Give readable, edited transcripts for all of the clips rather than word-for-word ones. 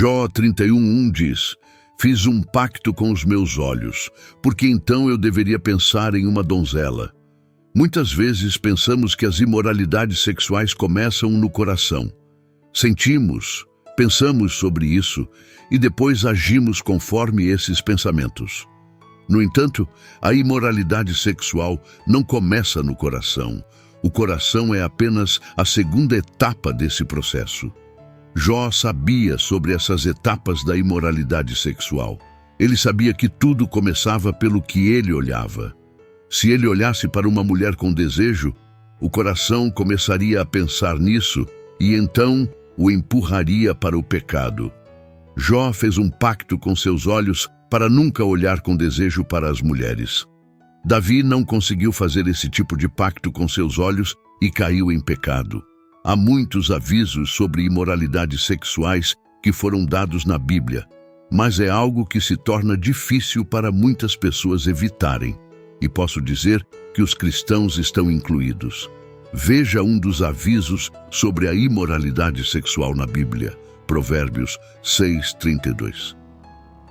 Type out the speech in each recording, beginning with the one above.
Jó 31:1 diz: Fiz um pacto com os meus olhos, porque então eu deveria pensar em uma donzela. Muitas vezes pensamos que as imoralidades sexuais começam no coração. Sentimos, pensamos sobre isso e depois agimos conforme esses pensamentos. No entanto, a imoralidade sexual não começa no coração. O coração é apenas a segunda etapa desse processo. Jó sabia sobre essas etapas da imoralidade sexual. Ele sabia que tudo começava pelo que ele olhava. Se ele olhasse para uma mulher com desejo, o coração começaria a pensar nisso e então o empurraria para o pecado. Jó fez um pacto com seus olhos para nunca olhar com desejo para as mulheres. Davi não conseguiu fazer esse tipo de pacto com seus olhos e caiu em pecado. Há muitos avisos sobre imoralidades sexuais que foram dados na Bíblia, mas é algo que se torna difícil para muitas pessoas evitarem. E posso dizer que os cristãos estão incluídos. Veja um dos avisos sobre a imoralidade sexual na Bíblia, Provérbios 6:32.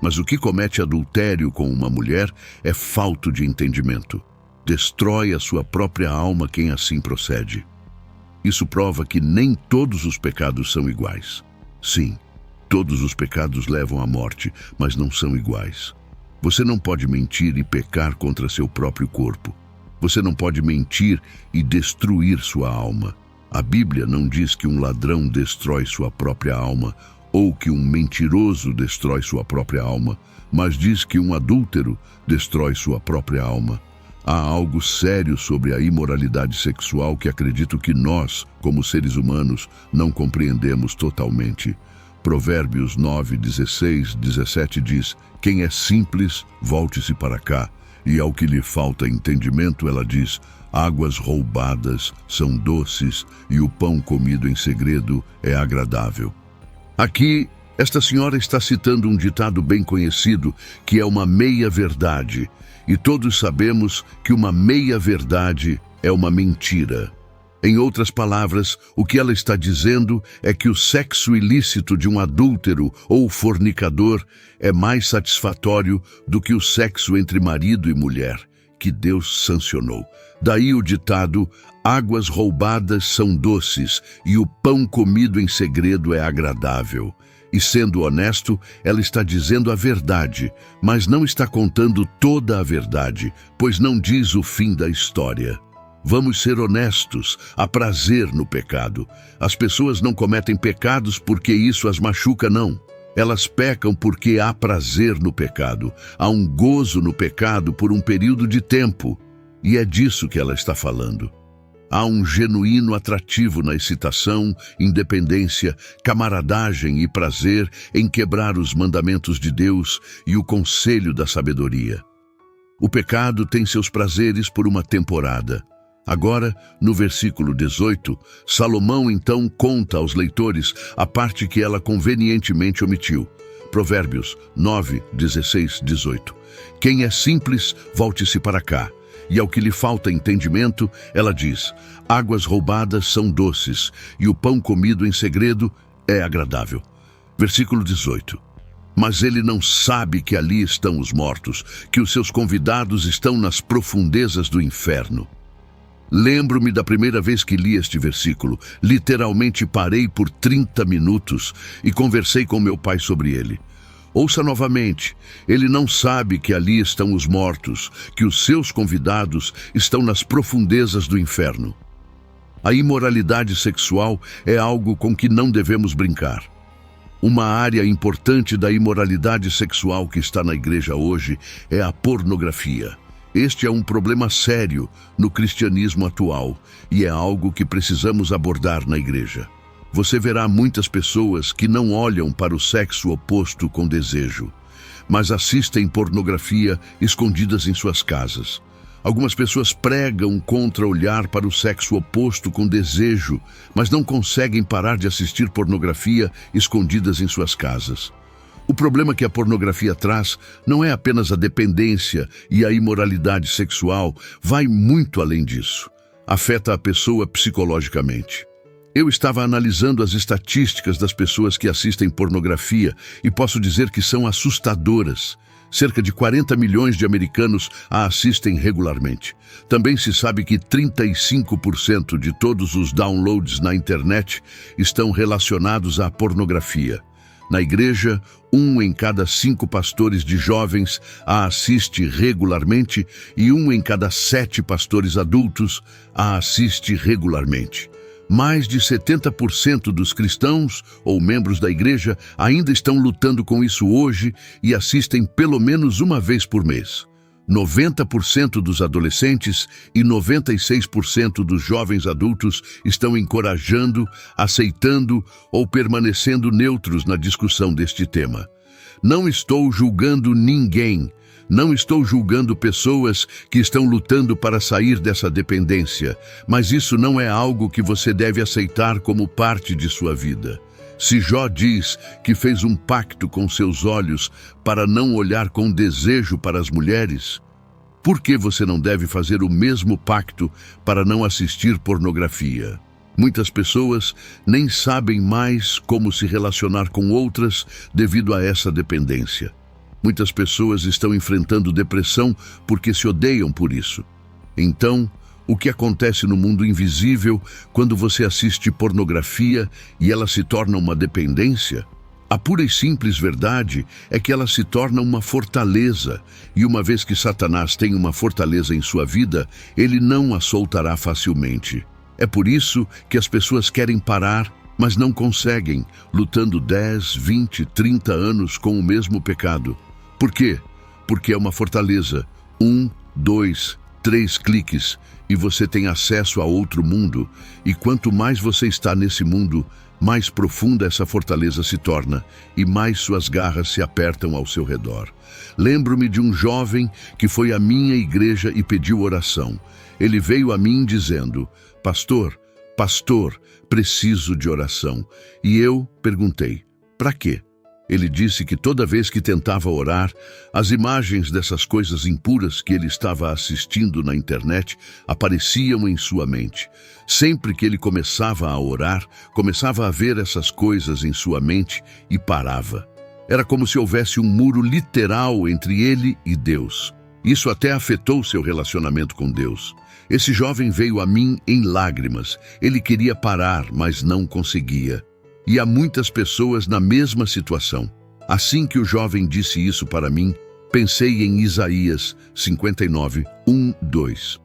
Mas o que comete adultério com uma mulher é falta de entendimento. Destrói a sua própria alma quem assim procede. Isso prova que nem todos os pecados são iguais. Sim, todos os pecados levam à morte, mas não são iguais. Você não pode mentir e pecar contra seu próprio corpo. Você não pode mentir e destruir sua alma. A Bíblia não diz que um ladrão destrói sua própria alma ou que um mentiroso destrói sua própria alma, mas diz que um adúltero destrói sua própria alma. Há algo sério sobre a imoralidade sexual que acredito que nós, como seres humanos, não compreendemos totalmente. Provérbios 9:16-17 diz: Quem é simples, volte-se para cá. E ao que lhe falta entendimento, ela diz: Águas roubadas são doces e o pão comido em segredo é agradável. Aqui, esta senhora está citando um ditado bem conhecido, que é uma meia-verdade. E todos sabemos que uma meia-verdade é uma mentira. Em outras palavras, o que ela está dizendo é que o sexo ilícito de um adúltero ou fornicador é mais satisfatório do que o sexo entre marido e mulher, que Deus sancionou. Daí o ditado: águas roubadas são doces e o pão comido em segredo é agradável. E sendo honesto, ela está dizendo a verdade, mas não está contando toda a verdade, pois não diz o fim da história. Vamos ser honestos, há prazer no pecado. As pessoas não cometem pecados porque isso as machuca, não. Elas pecam porque há prazer no pecado. Há um gozo no pecado por um período de tempo. E é disso que ela está falando. Há um genuíno atrativo na excitação, independência, camaradagem e prazer em quebrar os mandamentos de Deus e o conselho da sabedoria. O pecado tem seus prazeres por uma temporada. Agora, no versículo 18, Salomão então conta aos leitores a parte que ela convenientemente omitiu. Provérbios 9:16-18. Quem é simples, volte-se para cá. E ao que lhe falta entendimento, ela diz: águas roubadas são doces, e o pão comido em segredo é agradável. Versículo 18. Mas ele não sabe que ali estão os mortos, que os seus convidados estão nas profundezas do inferno. Lembro-me da primeira vez que li este versículo. Literalmente parei por 30 minutos e conversei com meu pai sobre ele. Ouça novamente. Ele não sabe que ali estão os mortos, que os seus convidados estão nas profundezas do inferno. A imoralidade sexual é algo com que não devemos brincar. Uma área importante da imoralidade sexual que está na igreja hoje é a pornografia. Este é um problema sério no cristianismo atual e é algo que precisamos abordar na igreja. Você verá muitas pessoas que não olham para o sexo oposto com desejo, mas assistem pornografia escondidas em suas casas. Algumas pessoas pregam contra olhar para o sexo oposto com desejo, mas não conseguem parar de assistir pornografia escondidas em suas casas. O problema que a pornografia traz não é apenas a dependência e a imoralidade sexual, vai muito além disso. Afeta a pessoa psicologicamente. Eu estava analisando as estatísticas das pessoas que assistem pornografia e posso dizer que são assustadoras. Cerca de 40 milhões de americanos a assistem regularmente. Também se sabe que 35% de todos os downloads na internet estão relacionados à pornografia. Na igreja, 1 em cada 5 pastores de jovens a assiste regularmente e 1 em cada 7 pastores adultos a assiste regularmente. Mais de 70% dos cristãos ou membros da igreja ainda estão lutando com isso hoje e assistem pelo menos uma vez por mês. 90% dos adolescentes e 96% dos jovens adultos estão encorajando, aceitando ou permanecendo neutros na discussão deste tema. Não estou julgando ninguém. Não estou julgando pessoas que estão lutando para sair dessa dependência, mas isso não é algo que você deve aceitar como parte de sua vida. Se Jó diz que fez um pacto com seus olhos para não olhar com desejo para as mulheres, por que você não deve fazer o mesmo pacto para não assistir pornografia? Muitas pessoas nem sabem mais como se relacionar com outras devido a essa dependência. Muitas pessoas estão enfrentando depressão porque se odeiam por isso. Então, o que acontece no mundo invisível quando você assiste pornografia e ela se torna uma dependência? A pura e simples verdade é que ela se torna uma fortaleza, e uma vez que Satanás tem uma fortaleza em sua vida, ele não a soltará facilmente. É por isso que as pessoas querem parar, mas não conseguem, lutando 10, 20, 30 anos com o mesmo pecado. Por quê? Porque é uma fortaleza. 1, 2, 3 cliques e você tem acesso a outro mundo. E quanto mais você está nesse mundo, mais profunda essa fortaleza se torna e mais suas garras se apertam ao seu redor. Lembro-me de um jovem que foi à minha igreja e pediu oração. Ele veio a mim dizendo: Pastor, preciso de oração. E eu perguntei: para quê? Ele disse que toda vez que tentava orar, as imagens dessas coisas impuras que ele estava assistindo na internet apareciam em sua mente. Sempre que ele começava a orar, começava a ver essas coisas em sua mente e parava. Era como se houvesse um muro literal entre ele e Deus. Isso até afetou seu relacionamento com Deus. Esse jovem veio a mim em lágrimas. Ele queria parar, mas não conseguia. E há muitas pessoas na mesma situação. Assim que o jovem disse isso para mim, pensei em Isaías 59, 1, 2.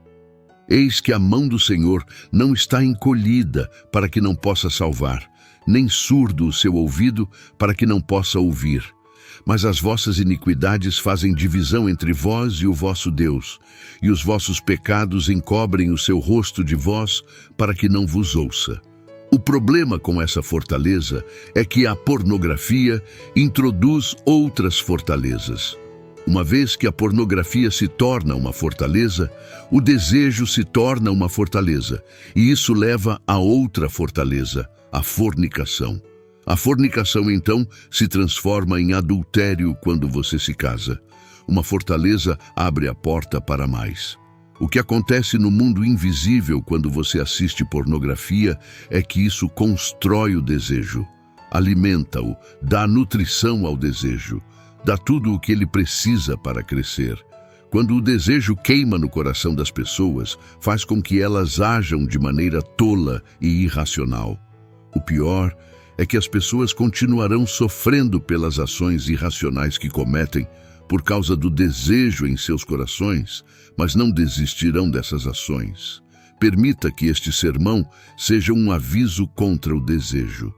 Eis que a mão do Senhor não está encolhida para que não possa salvar, nem surdo o seu ouvido para que não possa ouvir. Mas as vossas iniquidades fazem divisão entre vós e o vosso Deus, e os vossos pecados encobrem o seu rosto de vós para que não vos ouça. O problema com essa fortaleza é que a pornografia introduz outras fortalezas. Uma vez que a pornografia se torna uma fortaleza, o desejo se torna uma fortaleza, e isso leva a outra fortaleza, a fornicação. A fornicação, então, se transforma em adultério quando você se casa. Uma fortaleza abre a porta para mais. O que acontece no mundo invisível quando você assiste pornografia é que isso constrói o desejo, alimenta-o, dá nutrição ao desejo, dá tudo o que ele precisa para crescer. Quando o desejo queima no coração das pessoas, faz com que elas ajam de maneira tola e irracional. O pior é que as pessoas continuarão sofrendo pelas ações irracionais que cometem por causa do desejo em seus corações, mas não desistirão dessas ações. Permita que este sermão seja um aviso contra o desejo.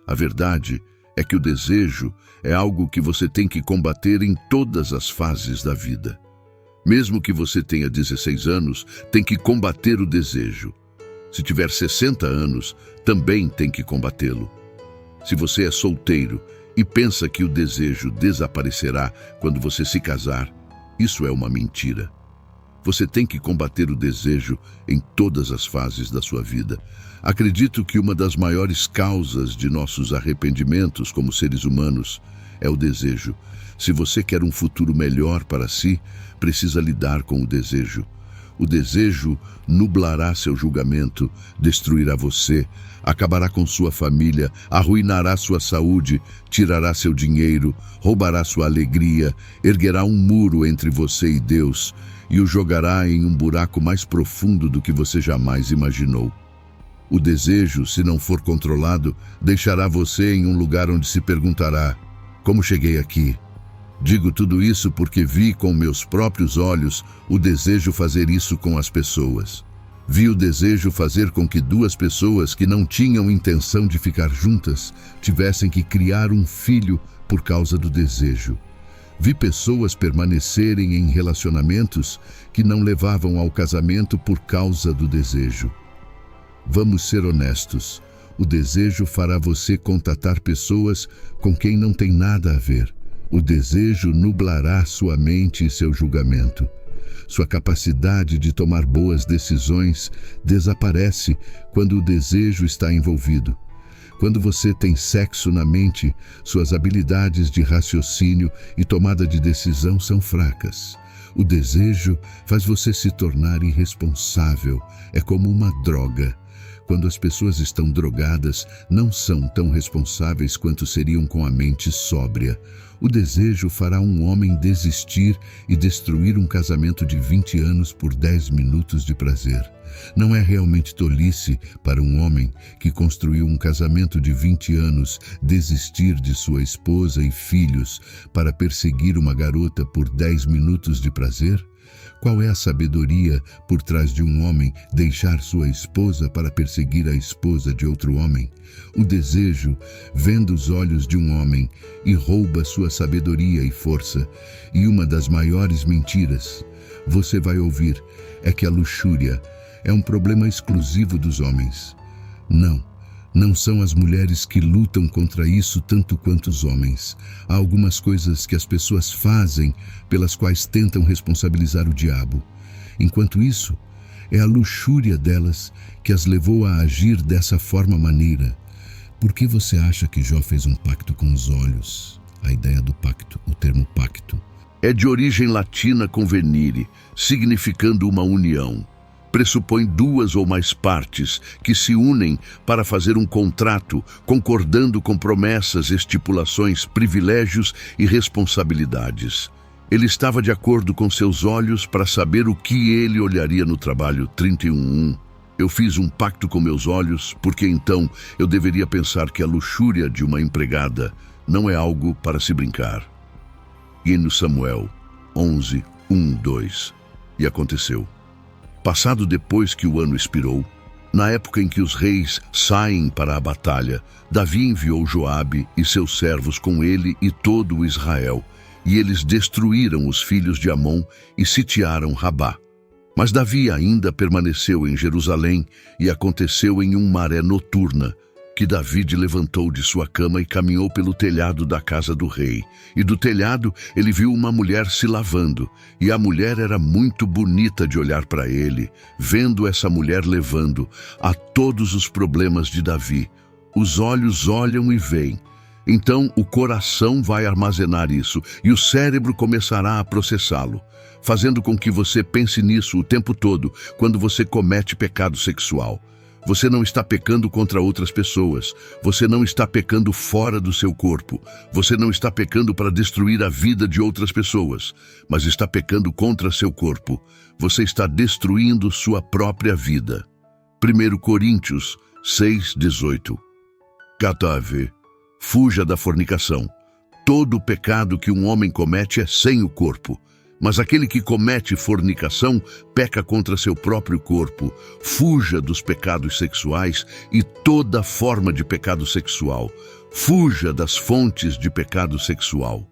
A verdade é que o desejo é algo que você tem que combater em todas as fases da vida. Mesmo que você tenha 16 anos, tem que combater o desejo. Se tiver 60 anos, também tem que combatê-lo. Se você é solteiro e pensa que o desejo desaparecerá quando você se casar, isso é uma mentira. Você tem que combater o desejo em todas as fases da sua vida. Acredito que uma das maiores causas de nossos arrependimentos como seres humanos é o desejo. Se você quer um futuro melhor para si, precisa lidar com o desejo. O desejo nublará seu julgamento, destruirá você, acabará com sua família, arruinará sua saúde, tirará seu dinheiro, roubará sua alegria, erguerá um muro entre você e Deus e o jogará em um buraco mais profundo do que você jamais imaginou. O desejo, se não for controlado, deixará você em um lugar onde se perguntará: como cheguei aqui? Digo tudo isso porque vi com meus próprios olhos o desejo fazer isso com as pessoas. Vi o desejo fazer com que duas pessoas que não tinham intenção de ficar juntas tivessem que criar um filho por causa do desejo. Vi pessoas permanecerem em relacionamentos que não levavam ao casamento por causa do desejo. Vamos ser honestos. O desejo fará você contatar pessoas com quem não tem nada a ver. O desejo nublará sua mente e seu julgamento. Sua capacidade de tomar boas decisões desaparece quando o desejo está envolvido. Quando você tem sexo na mente, suas habilidades de raciocínio e tomada de decisão são fracas. O desejo faz você se tornar irresponsável. É como uma droga. Quando as pessoas estão drogadas, não são tão responsáveis quanto seriam com a mente sóbria. O desejo fará um homem desistir e destruir um casamento de 20 anos por 10 minutos de prazer. Não é realmente tolice para um homem que construiu um casamento de 20 anos desistir de sua esposa e filhos para perseguir uma garota por 10 minutos de prazer? Qual é a sabedoria por trás de um homem deixar sua esposa para perseguir a esposa de outro homem? O desejo vende os olhos de um homem e rouba sua sabedoria e força. E uma das maiores mentiras, você vai ouvir, é que a luxúria é um problema exclusivo dos homens. Não são as mulheres que lutam contra isso tanto quanto os homens. Há algumas coisas que as pessoas fazem pelas quais tentam responsabilizar o diabo. Enquanto isso, é a luxúria delas que as levou a agir dessa maneira. Por que você acha que Jó fez um pacto com os olhos? A ideia do pacto, o termo pacto, é de origem latina convenire, significando uma união. Pressupõe duas ou mais partes que se unem para fazer um contrato, concordando com promessas, estipulações, privilégios e responsabilidades. Ele estava de acordo com seus olhos para saber o que ele olharia no trabalho 31:1. Eu fiz um pacto com meus olhos, porque então eu deveria pensar que a luxúria de uma empregada não é algo para se brincar. E no Samuel 11:1-2. E aconteceu. Passado depois que o ano expirou, na época em que os reis saem para a batalha, Davi enviou Joabe e seus servos com ele e todo o Israel, e eles destruíram os filhos de Amon e sitiaram Rabá. Mas Davi ainda permaneceu em Jerusalém, e aconteceu em uma maré noturna, que Davi levantou de sua cama e caminhou pelo telhado da casa do rei. E do telhado ele viu uma mulher se lavando, e a mulher era muito bonita de olhar para ele. Vendo essa mulher levando a todos os problemas de Davi, os olhos olham e veem. Então o coração vai armazenar isso, e o cérebro começará a processá-lo, fazendo com que você pense nisso o tempo todo quando você comete pecado sexual. Você não está pecando contra outras pessoas. Você não está pecando fora do seu corpo. Você não está pecando para destruir a vida de outras pessoas, mas está pecando contra seu corpo. Você está destruindo sua própria vida. 1 Coríntios 6:18. 14. Fuja da fornicação. Todo pecado que um homem comete é sem o corpo. Mas aquele que comete fornicação peca contra seu próprio corpo. Fuja dos pecados sexuais e toda forma de pecado sexual. Fuja das fontes de pecado sexual.